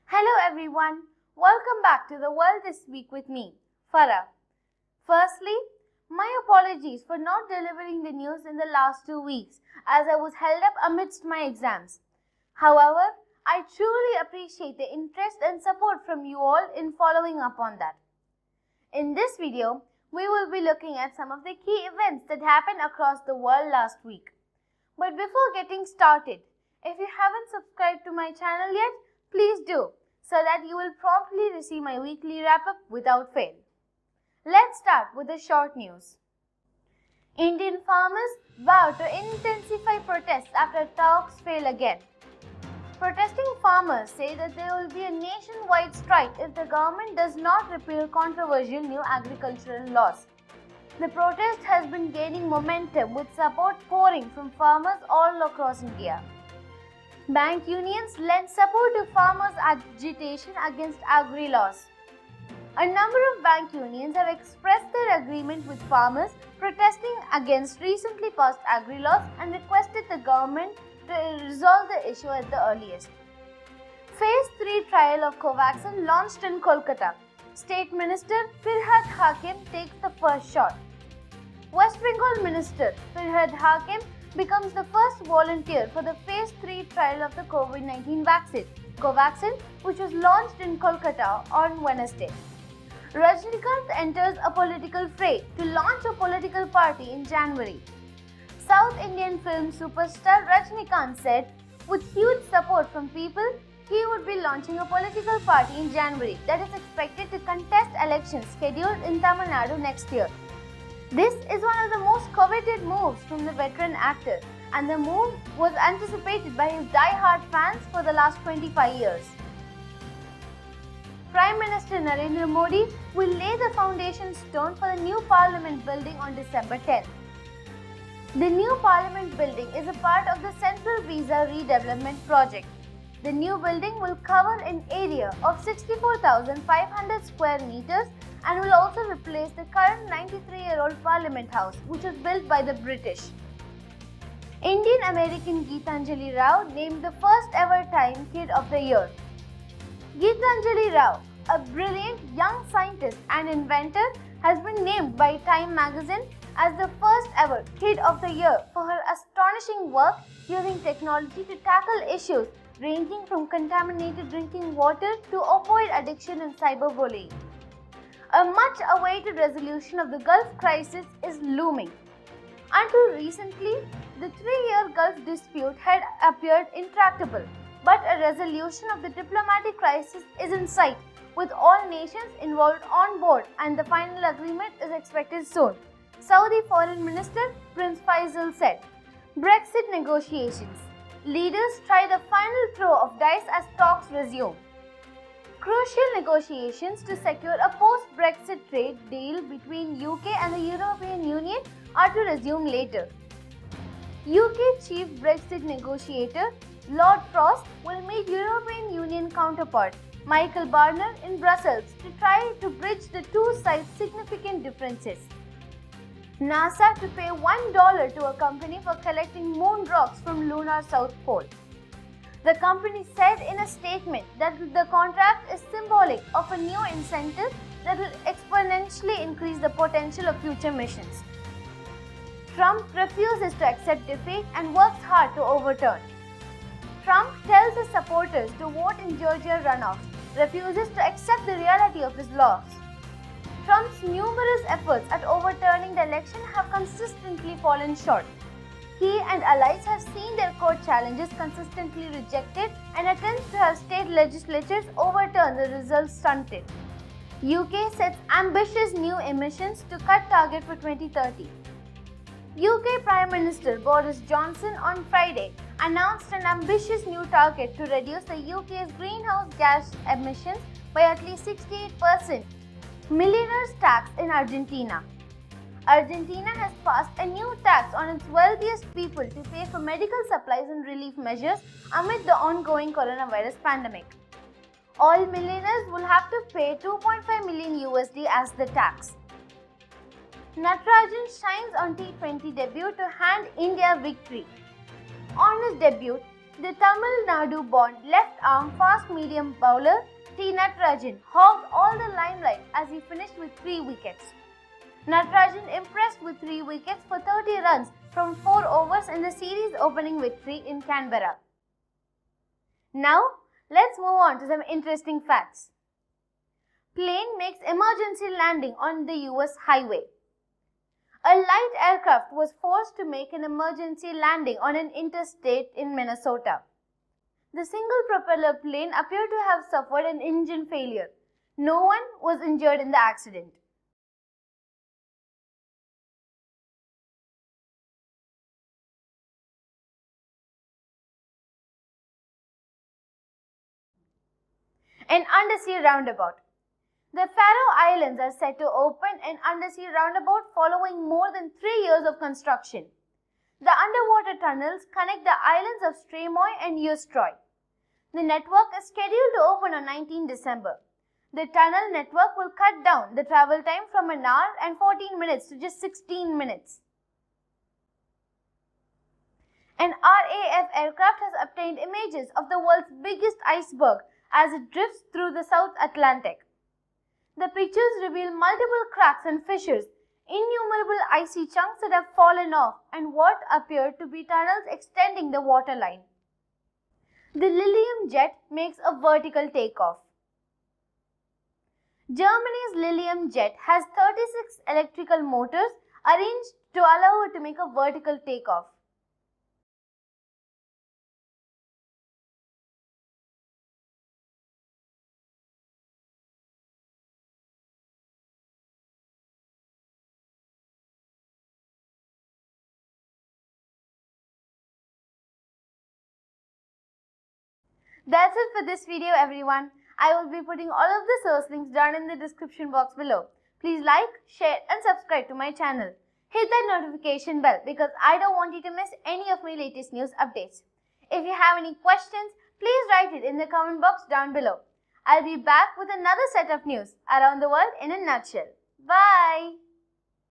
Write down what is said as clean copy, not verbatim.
Hello everyone, welcome back to The World This Week with me, Farah. Firstly, my apologies for not delivering the news in the last 2 weeks as I was held up amidst my exams. However, I truly appreciate the interest and support from you all in following up on that. In this video, we will be looking at some of the key events that happened across the world last week. But before getting started, if you haven't subscribed to my channel yet, please do, so that you will promptly receive my weekly wrap-up without fail. Let's start with the short news. Indian farmers vow to intensify protests after talks fail again. Protesting farmers say that there will be a nationwide strike if the government does not repeal controversial new agricultural laws. The protest has been gaining momentum with support pouring from farmers all across India. Bank unions lend support to farmers' agitation against agri laws. A number of bank unions have expressed their agreement with farmers protesting against recently passed agri laws and requested the government to resolve the issue at the earliest. Phase 3 trial of Covaxin launched in Kolkata. State Minister Firhad Hakim takes the first shot. West Bengal Minister Firhad Hakim becomes the first volunteer for the Phase 3 trial of the COVID-19 vaccine, Covaxin, which was launched in Kolkata on Wednesday. Rajinikanth enters a political fray to launch a political party in January. South Indian film superstar Rajinikanth said, with huge support from people, he would be launching a political party in January that is expected to contest elections scheduled in Tamil Nadu next year. This is one of the most coveted moves from the veteran actor, and the move was anticipated by his die-hard fans for the last 25 years. Prime Minister Narendra Modi will lay the foundation stone for the new Parliament building on December 10th. The new Parliament building is a part of the Central Visa Redevelopment Project. The new building will cover an area of 64,500 square meters and will also replace the current 93-year-old Parliament House, which was built by the British. Indian-American Geetanjali Rao named the first ever Time Kid of the Year. Geetanjali Rao, a brilliant young scientist and inventor, has been named by Time magazine as the first ever Kid of the Year for her astonishing work using technology to tackle issues ranging from contaminated drinking water to opioid addiction and cyberbullying. A much-awaited resolution of the Gulf crisis is looming. Until recently, the 3-year Gulf dispute had appeared intractable, but a resolution of the diplomatic crisis is in sight, with all nations involved on board, and the final agreement is expected soon. Saudi Foreign Minister Prince Faisal said. Brexit negotiations. Leaders try the final throw of dice as talks resume. Crucial negotiations to secure a post-Brexit trade deal between UK and the European Union are to resume later. UK chief Brexit negotiator Lord Frost will meet European Union counterpart Michael Barnier in Brussels to try to bridge the two sides' significant differences. NASA to pay $1 to a company for collecting moon rocks from lunar South Pole. The company said in a statement that the contract is symbolic of a new incentive that will exponentially increase the potential of future missions. Trump refuses to accept defeat and works hard to overturn. Trump tells his supporters to vote in Georgia runoff, refuses to accept the reality of his loss. Trump's numerous efforts at overturning the election have consistently fallen short. He and allies have seen their court challenges consistently rejected, and attempts to have state legislatures overturn the results stunted. UK sets ambitious new emissions to cut target for 2030. UK Prime Minister Boris Johnson on Friday announced an ambitious new target to reduce the UK's greenhouse gas emissions by at least 68%. Millionaires' tax in Argentina. Argentina has passed a new tax on its wealthiest people to pay for medical supplies and relief measures amid the ongoing coronavirus pandemic. All millionaires will have to pay 2.5 million USD as the tax. Natarajan shines on T20 debut to hand India victory. On his debut, The Tamil Nadu-born left-arm fast-medium bowler T. Natarajan hogged all the limelight as he finished with 3 wickets. Natarajan impressed with 3 wickets for 30 runs from 4 overs in the series opening victory in Canberra. Now, let's move on to some interesting facts. Plane makes emergency landing on the US highway. A light aircraft was forced to make an emergency landing on an interstate in Minnesota. The single propeller plane appeared to have suffered an engine failure. No one was injured in the accident. An undersea roundabout. The Faroe Islands are set to open an undersea roundabout following more than 3 years of construction. The underwater tunnels connect the islands of Streymoy and Eysturoy. The network is scheduled to open on 19 December. The tunnel network will cut down the travel time from an hour and 14 minutes to just 16 minutes. An RAF aircraft has obtained images of the world's biggest iceberg as it drifts through the South Atlantic. The pictures reveal multiple cracks and fissures, innumerable icy chunks that have fallen off, and what appear to be tunnels extending the waterline. The Lilium jet makes a vertical takeoff. Germany's Lilium jet has 36 electrical motors arranged to allow it to make a vertical takeoff. That's it for this video, everyone. I will be putting all of the source links down in the description box below. Please like, share and subscribe to my channel. Hit that notification bell because I don't want you to miss any of my latest news updates. If you have any questions, please write it in the comment box down below. I'll be back with another set of news around the world in a nutshell. Bye!